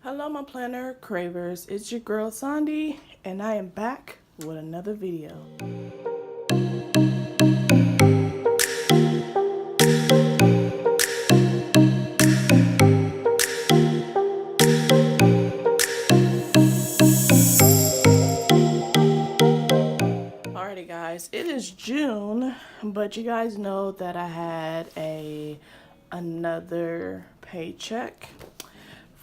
Hello my planner cravers, it's your girl Sondie and I am back with another video. Alrighty guys, it is June, but you guys know that I had another paycheck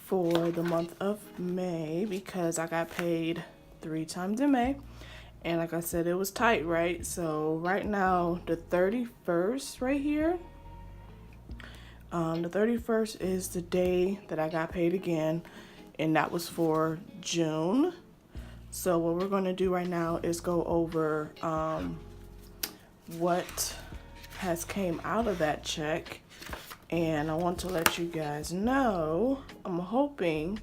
for the month of May because I got paid 3 times in May. And like I said, it was tight, right? So right now, the 31st right here, the 31st is the day that I got paid again, and that was for June. So what we're going to do right now is go over what has came out of that check. And I want to let you guys know, I'm hoping,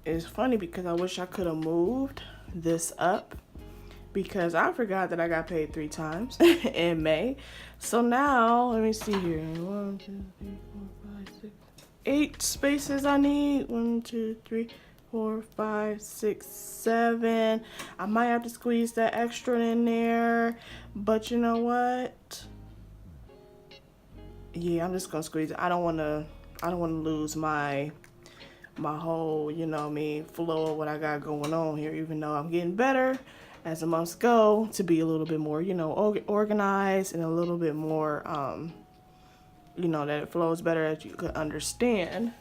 it's funny because I wish I could have moved this up because I forgot that I got paid 3 times in May. So now, let me see here. 1, 2, 3, 4, 5, 6, 8 spaces I need. 1, 2, 3, 4, 5, 6, 7. I might have to squeeze that extra in there, but you know what? Yeah, I'm just gonna squeeze it. I don't wanna lose my whole, flow of what I got going on here, even though I'm getting better as the months go to be a little bit more, organized and a little bit more, that it flows better as you could understand.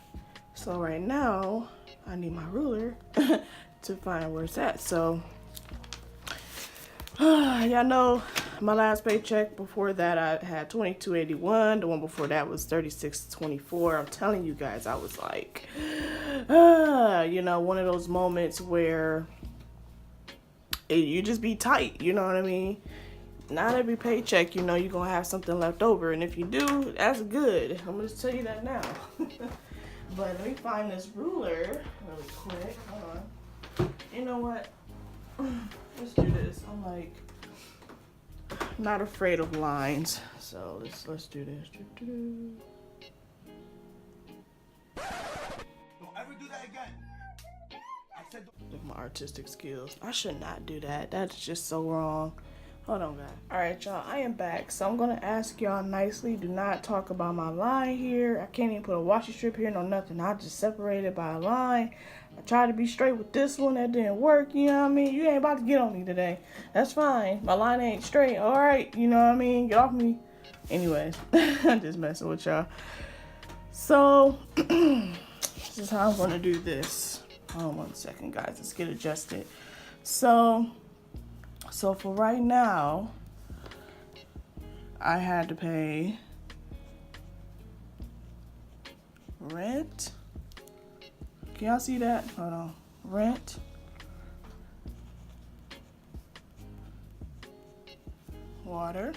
So right now, I need my ruler to find where it's at. So, y'all know my last paycheck before that I had $22.81. The one before that was $36.24. I'm telling you guys, I was like, one of those moments where you just be tight, you know what I mean? Not every paycheck, you're gonna have something left over, and if you do, that's good. I'm gonna just tell you that now. But let me find this ruler really quick. Hold on. You know what? Let's do this. I'm like not afraid of lines, so let's do this. Don't ever do that again. I said Look at my artistic skills. I should not do that. That's just so wrong. Hold on, guys. All right, y'all. I am back, so I'm gonna ask y'all nicely. Do not talk about my line here. I can't even put a washi strip here, no nothing. I just separated by a line. I tried to be straight with this one, that didn't work. You know what I mean? You ain't about to get on me today. That's fine. My line ain't straight. All right. You know what I mean? Get off me. Anyways, I'm just messing with y'all. So this is how I'm gonna do this. Hold on 1 second, guys. Let's get adjusted. So for right now, I had to pay rent. Can y'all see that? Hold on. Rent. Water.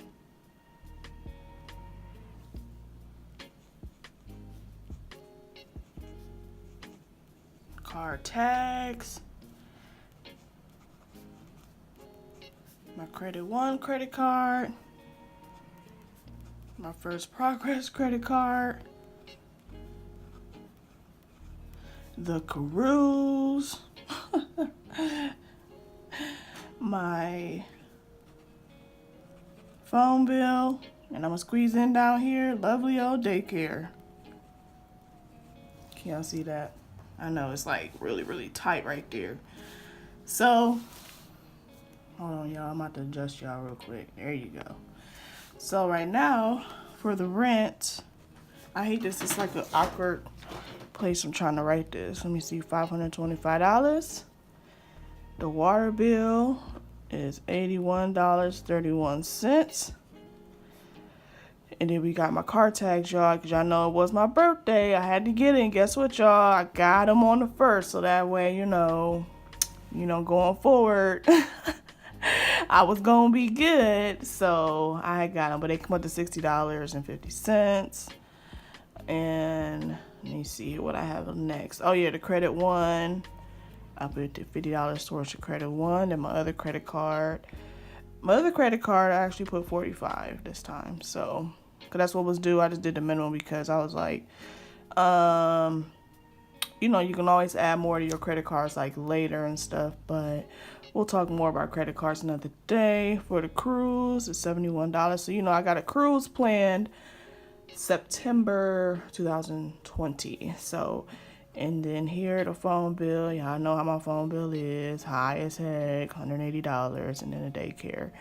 Car tax. My Credit One credit card. My First Progress credit card. The cruise. My phone bill. And I'm gonna squeeze in down here, lovely old daycare. Can y'all see that? I know it's like really, really tight right there. So, hold on y'all, I'm about to adjust y'all real quick. There you go. So right now, for the rent, I hate this, it's like an awkward place I'm trying to write this. Let me see, $525. The water bill is $81.31. And then we got my car tags, y'all, because y'all know it was my birthday. I had to get it, and guess what, y'all? I got them on the 1st, so that way, going forward, I was going to be good. So I got them, but they come up to $60.50. And let me see what I have next. Oh, yeah, the Credit One. I put the $50 towards the Credit One and my other credit card. My other credit card, I actually put $45 this time. So, because that's what was due. I just did the minimum because I was like, you know, you can always add more to your credit cards like later and stuff, but we'll talk more about credit cards another day. For the cruise, it's $71. So, you know, I got a cruise planned September 2020. So, and then here the phone bill, y'all know how my phone bill is, high as heck, $180, and then the daycare,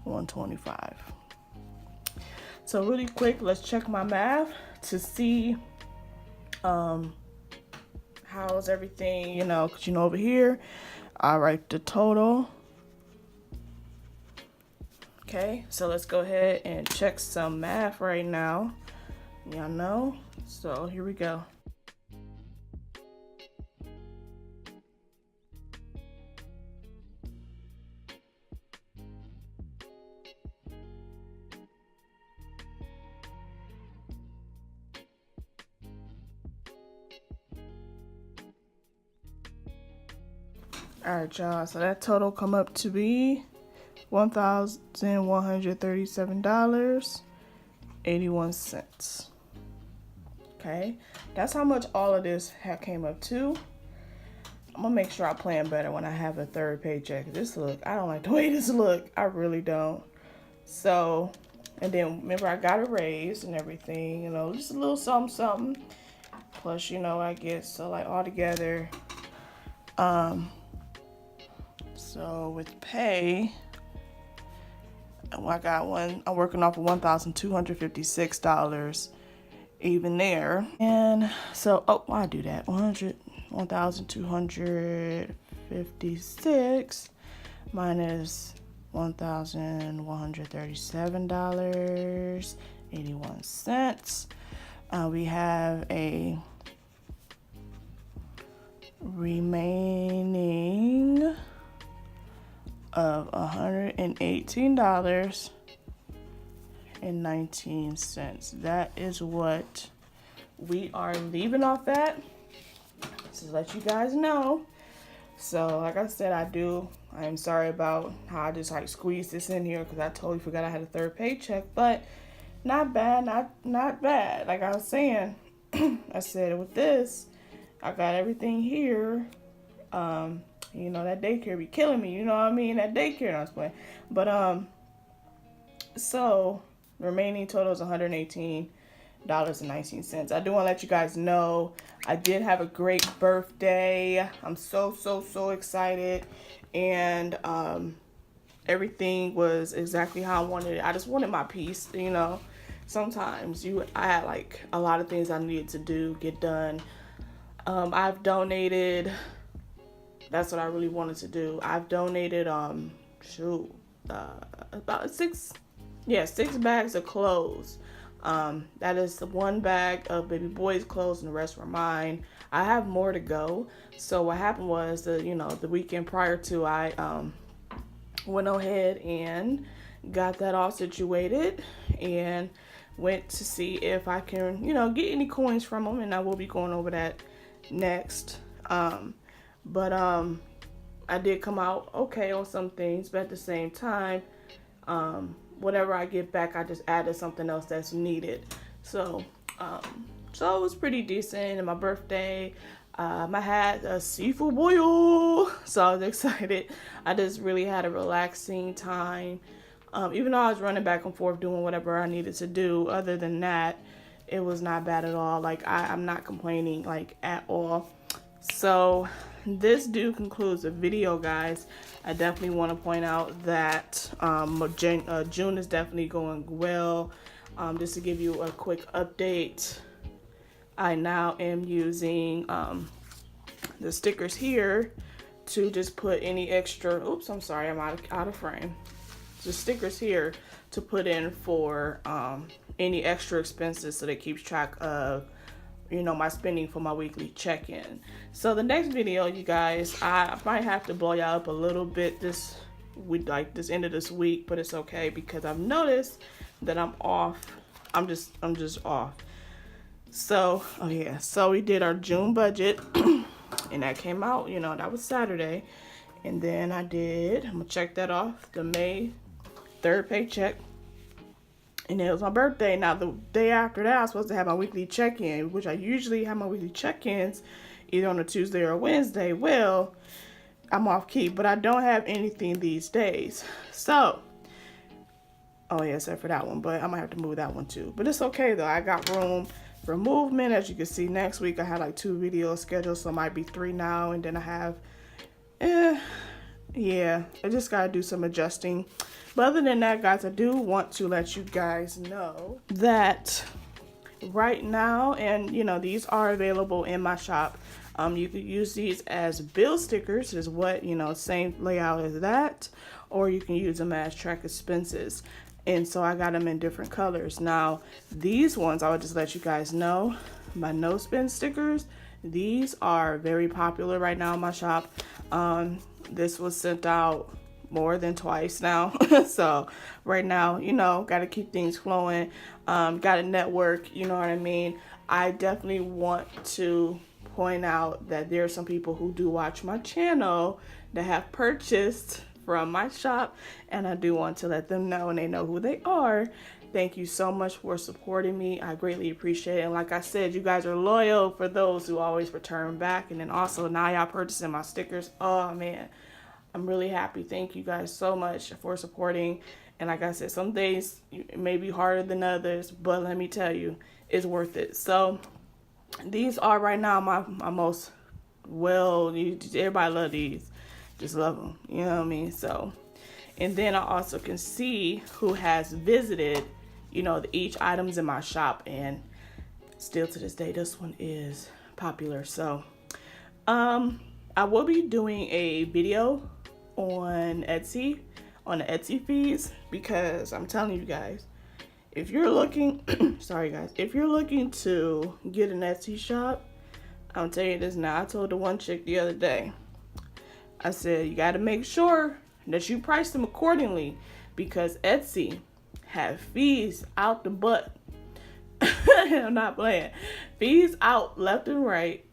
$125. So really quick, let's check my math to see how's everything, you know, because you know over here I write the total. Okay, so let's go ahead and check some math right now. Y'all know, so here we go. All right, y'all, so that total come up to be $1,137.81. Okay, that's how much all of this came up to. I'm gonna make sure I plan better when I have a third paycheck. This look, I don't like the way this look. I really don't. So, and then remember I got a raise and everything, you know, just a little something. Plus, you know, I get, so like all together, so with pay, I got one, I'm working off of $1,256 even there. And so, oh, why do that? 1,256 minus $1,137.81. We have a remaining of $118.19. That is what we are leaving off at. So to let you guys know. So like I said, I am sorry about how I just like squeezed this in here because I totally forgot I had a third paycheck, but not bad, not bad. Like I was saying, I said with this, I got everything here. You know, that daycare be killing me, you know what I mean? That daycare, I was playing. But, so, remaining total is $118.19. I do want to let you guys know, I did have a great birthday. I'm so excited. And, everything was exactly how I wanted it. I just wanted my peace, you know. Sometimes I had like a lot of things I needed to get done. I've donated. That's what I really wanted to do. I've donated, about six bags of clothes. That is the one bag of baby boy's clothes and the rest were mine. I have more to go. So what happened was the weekend prior to, I went ahead and got that all situated and went to see if I can, get any coins from them, and I will be going over that next. But I did come out okay on some things, but at the same time, whatever I get back, I just added something else that's needed. So it was pretty decent. And my birthday, I had a seafood boil, so I was excited. I just really had a relaxing time. Even though I was running back and forth doing whatever I needed to do, other than that, it was not bad at all. Like I'm not complaining like at all. So this concludes the video, guys. I definitely want to point out that June is definitely going well. Just to give you a quick update, I now am using the stickers here to just put any extra, oops, I'm sorry, I'm out of frame. The stickers here to put in for any extra expenses, so that keeps track of my spending for my weekly check-in. So the next video, you guys, I might have to blow y'all up a little bit this end of this week, but it's okay because I've noticed that I'm off. I'm just off. So, so we did our June budget and that came out, that was Saturday. And then I'm gonna check that off, the May 3rd paycheck. And it was my birthday. Now, the day after that, I was supposed to have my weekly check-in, which I usually have my weekly check-ins either on a Tuesday or a Wednesday, well, I'm off key, but I don't have anything these days. So, oh yeah, except for that one, but I might have to move that one too. But it's okay though. I got room for movement. As you can see, next week I had like 2 videos scheduled, so it might be 3 now, and then I have, yeah, I just gotta do some adjusting. But other than that, guys, I do want to let you guys know that right now, and you know, these are available in my shop. You could use these as bill stickers, is what, you know, same layout as that, or you can use them as track expenses. And so I got them in different colors. Now, these ones, I would just let you guys know, my no spin stickers, these are very popular right now in my shop. This was sent out more than twice now. So right now, you know, got to keep things flowing. Got to network, you know what I mean? I definitely want to point out that there are some people who do watch my channel that have purchased from my shop, and I do want to let them know, and they know who they are. Thank you so much for supporting me. I greatly appreciate it. And like I said, you guys are loyal for those who always return back. And then also now y'all purchasing my stickers. Oh man, I'm really happy. Thank you guys so much for supporting. And like I said, some days it may be harder than others, but let me tell you, it's worth it. So these are right now my most, well, everybody love these. Just love them. You know what I mean? So, and then I also can see who has visited, you know, each items in my shop, and still to this day, this one is popular. So, I will be doing a video on Etsy, on the Etsy fees, because I'm telling you guys, if you're looking, sorry guys, if you're looking to get an Etsy shop, I'm telling you this now. I told the one chick the other day, I said, you got to make sure that you price them accordingly, because Etsy have fees out the butt. I'm not playing. Fees out left and right.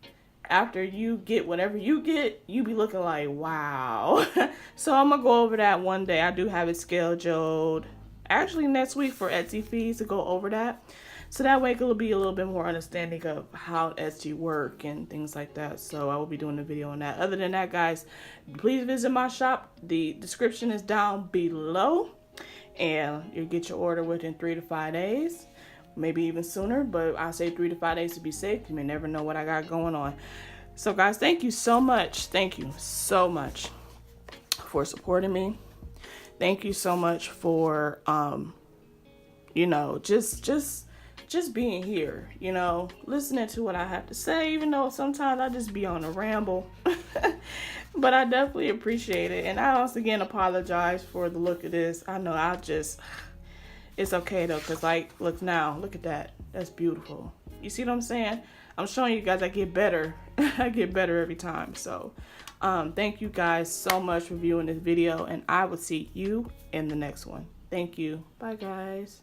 After you get whatever you get, you be looking like, wow. So I'm going to go over that one day. I do have it scheduled actually next week for Etsy fees to go over that. So that way it'll be a little bit more understanding of how Etsy work and things like that. So I will be doing a video on that. Other than that, guys, please visit my shop. The description is down below, and you'll get your order within 3 to 5 days, maybe even sooner. But I say 3 to 5 days to be safe. You may never know what I got going on. So guys, thank you so much. Thank you so much for supporting me. Thank you so much for, you know, just being here, you know, listening to what I have to say, even though sometimes I just be on a ramble. But I definitely appreciate it. And I once again apologize for the look of this. I know it's okay though, because like, look now, look at that. That's beautiful. You see what I'm saying? I'm showing you guys I get better. I get better every time. So thank you guys so much for viewing this video, and I will see you in the next one. Thank you. Bye guys.